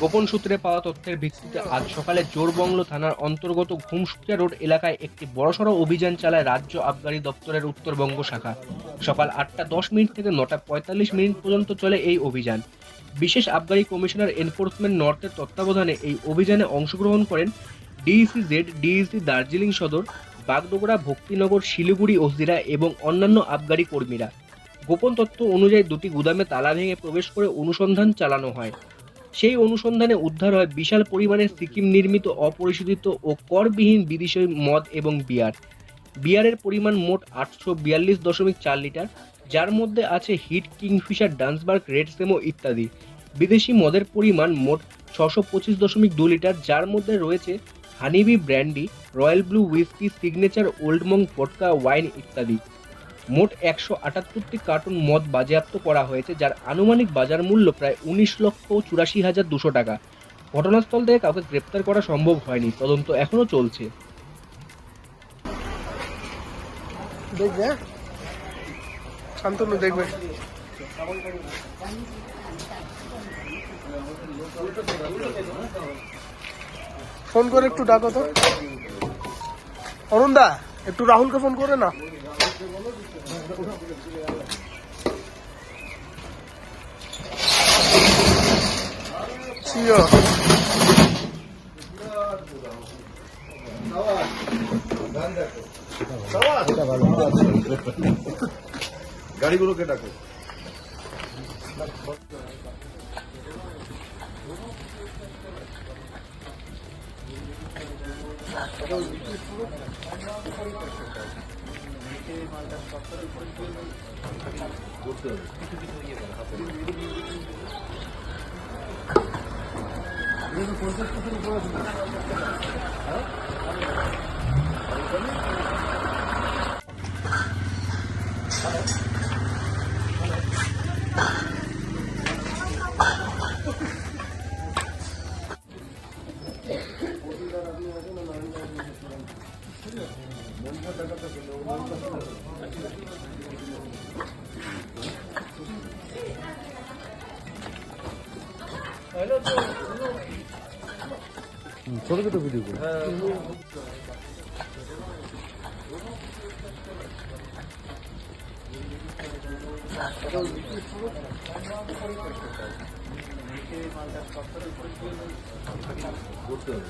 গোপন সূত্রে পাওয়া তথ্যের ভিত্তিতে আজ সকালে জোড়বংলো থানার অন্তর্গত ঘুমসুটিয়া রোড এলাকায় একটি বড়সড় অভিযান চালায় রাজ্য আবগারি দপ্তরের উত্তরবঙ্গ শাখা। সকাল 8টা 10 মিনিট থেকে 9টা 45 মিনিট পর্যন্ত চলে এই অভিযান। বিশেষ আবগারি কমিশনার এনফোর্সমেন্ট নর্থের তত্ত্বাবধানে এই অভিযানে অংশগ্রহণ করেন ডিইসি জেড, ডিইসি দার্জিলিং সদর, বাগডোগরা, ভক্তিনগর, শিলিগুড়ি ওসিরা এবং অন্যান্য আবগারি কর্মীরা। গোপন তথ্য অনুযায়ী দুটি গুদামে তালা ভেঙে প্রবেশ করে অনুসন্ধান চালানো হয়। সেই অনুসন্ধানে উদ্ধার হয় বিশাল পরিমাণের সিকিম নির্মিত অপরিশোধিত ও করবিহীন বিদেশি মদ এবং বিয়ার। বিয়ারের পরিমাণ মোট 842.4 লিটার, যার মধ্যে আছে হিট, কিংফিশার, ডান্সবার্গ, রেড সেমো ইত্যাদি। বিদেশি মদের পরিমাণ মোট 625.2 লিটার, যার মধ্যে রয়েছে honeybee brandy, royal blue whisky, signature, old Monk vodka, wine ইত্যাদি। মোট 178টি কার্টন মদ বাজেয়াপ্ত করা হয়েছে, যার আনুমানিক বাজার মূল্য প্রায় 19,84,200 টাকা। ঘটনাস্থল থেকে কাউকে গ্রেপ্তার করা সম্ভব হয়নি, তদন্ত এখনো চলছে। দেখবে, শান্তনু দেখবে। ফোন করে একটু ডাকো তো অরুণদা, একটু রাহুলকে ফোন করে না। গাড়িগুলোকে ডাকো। ছোট ছোট ভিডিও করে করতে হবে।